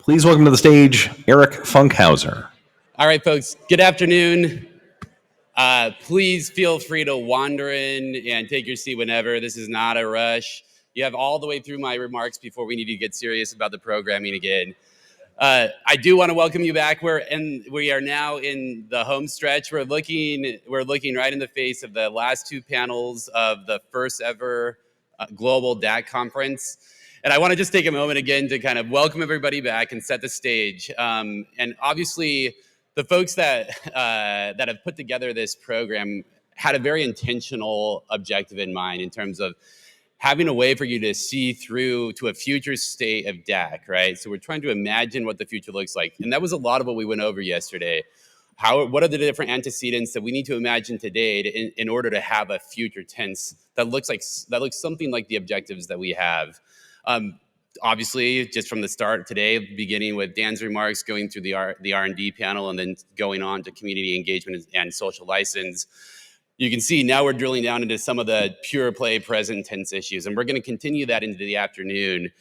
Please welcome to the stage, Erik Funkhouser. All right, folks, good afternoon. Please feel free to wander in and take your seat whenever. This is not a rush. You have all the way through my remarks before we need to get serious about the programming again. I do want to welcome you back. We are now in the home stretch. We're looking right in the face of the last two panels of the first ever global DAC conference. And I want to just take a moment again to kind of welcome everybody back and set the stage. And obviously, the folks that have put together this program had a very intentional objective in mind in terms of having a way for you to see through to a future state of DAC, right? So we're trying to imagine what the future looks like. And that was a lot of what we went over yesterday. What are the different antecedents that we need to imagine today in order to have a future tense that looks something like the objectives that we have? Obviously, just from the start today, beginning with Dan's remarks, going through the R&D panel, and then going on to community engagement and social license, you can see now we're drilling down into some of the pure play present tense issues, and we're going to continue that into the afternoon.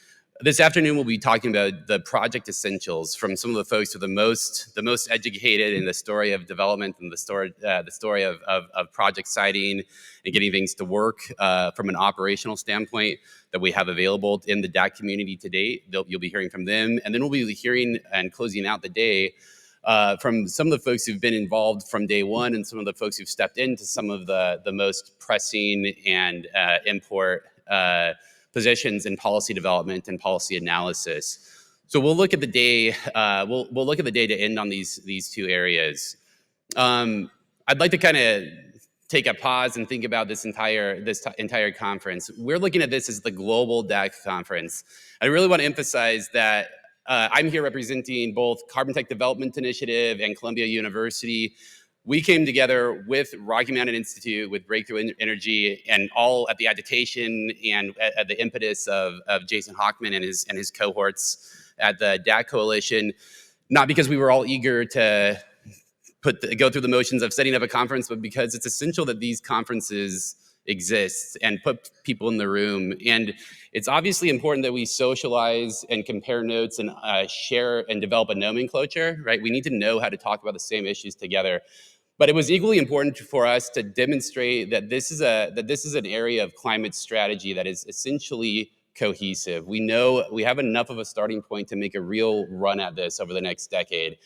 This afternoon, we'll be talking about the project essentials from some of the folks who are the most educated in the story of development and the story of project siting and getting things to work from an operational standpoint that we have available in the DAC community to date. You'll be hearing from them, and then we'll be hearing and closing out the day from some of the folks who've been involved from day one and some of the folks who've stepped into some of the most pressing and import positions in policy development and policy analysis. So we'll look at the day. We'll look at the day to end on these two areas. I'd like to kind of take a pause and think about this entire conference. We're looking at this as the Global DAC Conference. I really want to emphasize that I'm here representing both Carbontech Development Initiative and Columbia University. We came together with Rocky Mountain Institute, with Breakthrough Energy, and all at the agitation and at the impetus of Jason Hockman and his cohorts at the DAC Coalition, not because we were all eager to go through the motions of setting up a conference, but because it's essential that these conferences exist and put people in the room. And it's obviously important that we socialize and compare notes and share and develop a nomenclature, right? We need to know how to talk about the same issues together. But it was equally important for us to demonstrate that this is an area of climate strategy that is essentially cohesive. We know we have enough of a starting point to make a real run at this over the next decade.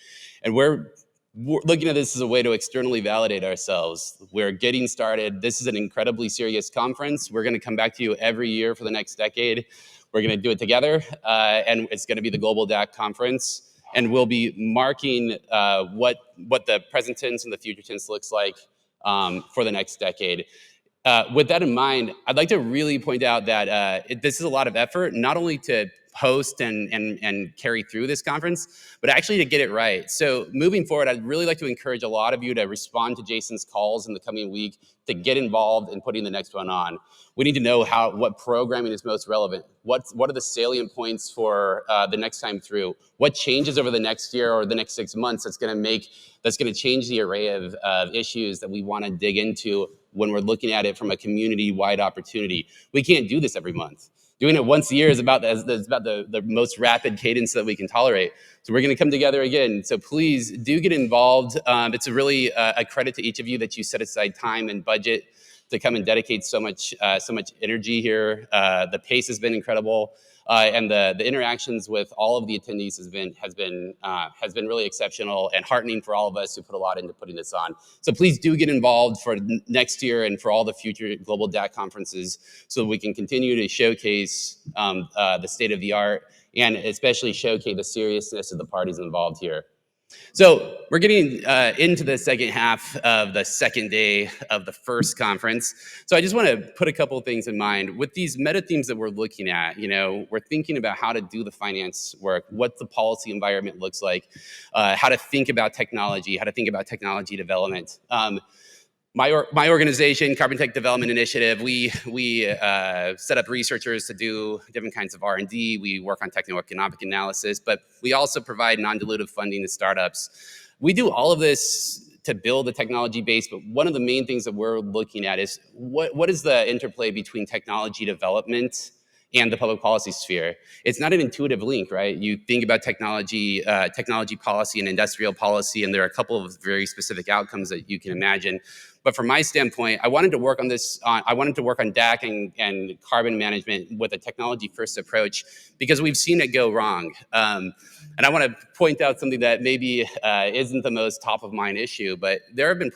And we're looking at this as a way to externally validate ourselves. We're getting started. This is an incredibly serious conference. We're going to come back to you every year for the next decade. We're going to do it together, and it's going to be the Global DAC Conference. And we'll be marking what the present tense and the future tense looks like for the next decade. With that in mind, I'd like to really point out that this is a lot of effort, not only to host and carry through this conference, but actually to get it right. So moving forward, I'd really like to encourage a lot of you to respond to Jason's calls in the coming week to get involved in putting the next one on. We need to know what programming is most relevant. What are the salient points for the next time through? What changes over the next year or the next 6 months that's going to change the array of issues that we want to dig into when we're looking at it from a community-wide opportunity. We can't do this every month. Doing it once a year is about the most rapid cadence that we can tolerate. So we're going to come together again. So please do get involved. It's really a credit to each of you that you set aside time and budget to come and dedicate so much energy here. The pace has been incredible, and the interactions with all of the attendees has been really exceptional and heartening for all of us who put a lot into putting this on. So please do get involved for next year and for all the future global DAC conferences, so that we can continue to showcase the state of the art and especially showcase the seriousness of the parties involved here. So we're getting into the second half of the second day of the first conference. So I just want to put a couple of things in mind. With these meta themes that we're looking at, we're thinking about how to do the finance work, what the policy environment looks like, how to think about technology, how to think about technology development. My organization, Carbontech Development Initiative, we set up researchers to do different kinds of R&D. We work on techno-economic analysis, but we also provide non-dilutive funding to startups. We do all of this to build a technology base, but one of the main things that we're looking at is what is the interplay between technology development and the public policy sphere. It's not an intuitive link, right? You think about technology, technology policy and industrial policy, and there are a couple of very specific outcomes that you can imagine. But from my standpoint, I wanted to work on this. I wanted to work on DAC and carbon management with a technology-first approach because we've seen it go wrong. And I want to point out something that maybe isn't the most top-of-mind issue, but there have been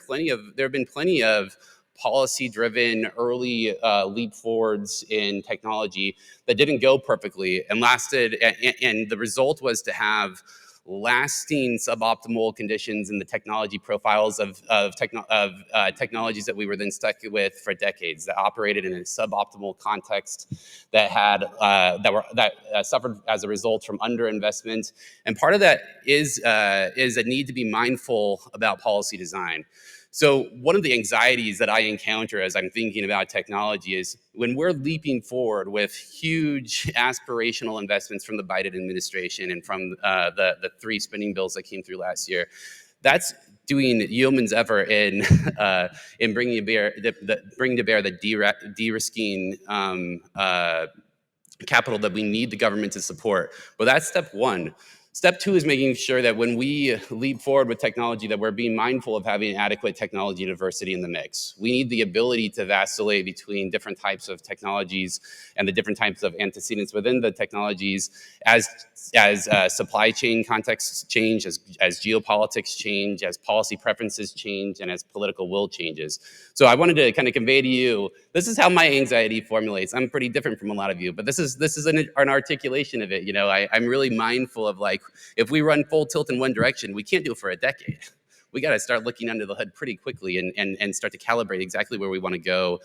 plenty of policy-driven early leap forwards in technology that didn't go perfectly and lasted. And the result was to have lasting suboptimal conditions in the technology profiles of technologies that we were then stuck with for decades, that operated in a suboptimal context, that had that suffered as a result from underinvestment. And part of that is a need to be mindful about policy design. So one of the anxieties that I encounter as I'm thinking about technology is when we're leaping forward with huge aspirational investments from the Biden administration and from the 3 spending bills that came through last year, that's doing yeoman's effort in bringing to bear the de-risking capital that we need the government to support. But that's step one. Step 2 is making sure that when we leap forward with technology, that we're being mindful of having adequate technology diversity in the mix. We need the ability to vacillate between different types of technologies and the different types of antecedents within the technologies as supply chain contexts change, as geopolitics change, as policy preferences change, and as political will changes. So I wanted to kind of convey to you, this is how my anxiety formulates. I'm pretty different from a lot of you, but this is an articulation of it. You know, I'm really mindful of, like, if we run full tilt in one direction, we can't do it for a decade. We got to start looking under the hood pretty quickly and start to calibrate exactly where we want to go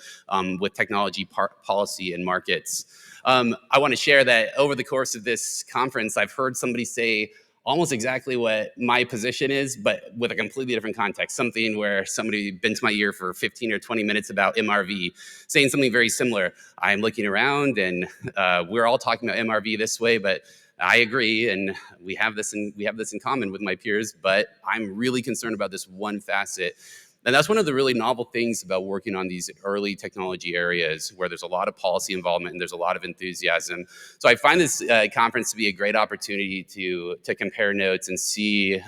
with technology policy and markets. I want to share that over the course of this conference, I've heard somebody say almost exactly what my position is, but with a completely different context. Something where somebody bent my ear for 15 or 20 minutes about MRV, saying something very similar. I'm looking around and we're all talking about MRV this way, but I agree, and we have this in common with my peers, but I'm really concerned about this one facet. And that's one of the really novel things about working on these early technology areas where there's a lot of policy involvement and there's a lot of enthusiasm. So I find this conference to be a great opportunity to compare notes and see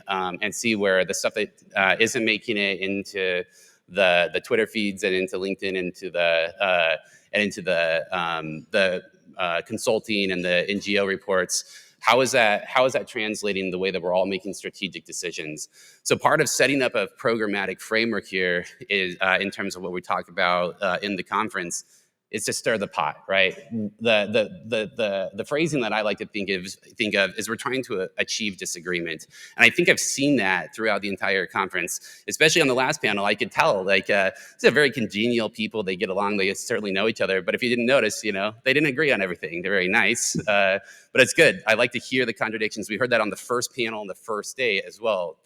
where the stuff that isn't making it into the Twitter feeds and into LinkedIn and into the consulting and the NGO reports. How is that translating the way that we're all making strategic decisions? So part of setting up a programmatic framework here is, in terms of what we talk about in the conference, is to stir the pot, right? The phrasing that I like to think of is we're trying to achieve disagreement. And I think I've seen that throughout the entire conference, especially on the last panel. I could tell, like, these are very congenial people. They get along. They certainly know each other. But if you didn't notice, you know, they didn't agree on everything. They're very nice. But it's good. I like to hear the contradictions. We heard that on the first panel on the first day as well.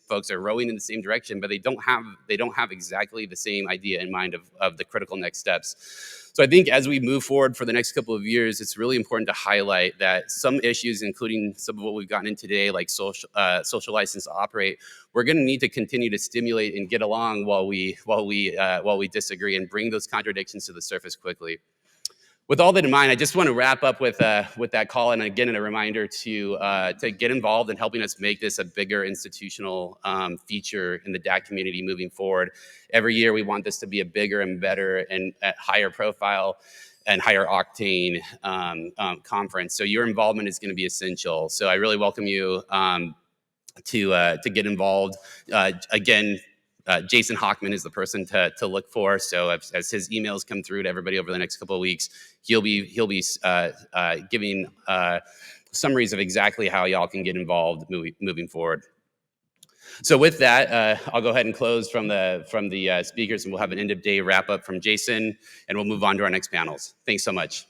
Folks are rowing in the same direction, but they don't have exactly the same idea in mind of the critical next steps. So I think as we move forward for the next couple of years, it's really important to highlight that some issues, including some of what we've gotten into today, like social license to operate, we're going to need to continue to stimulate and get along while we disagree and bring those contradictions to the surface quickly. With all that in mind, I just want to wrap up with that call, and again, a reminder to get involved in helping us make this a bigger institutional feature in the DAC community moving forward. Every year, we want this to be a bigger and better and at higher profile and higher octane conference. So your involvement is going to be essential. So I really welcome you to get involved. Again, Jason Hockman is the person to look for. So as his emails come through to everybody over the next couple of weeks, he'll be giving summaries of exactly how y'all can get involved moving forward. So with that, I'll go ahead and close from the speakers, and we'll have an end of day wrap up from Jason, and we'll move on to our next panels. Thanks so much.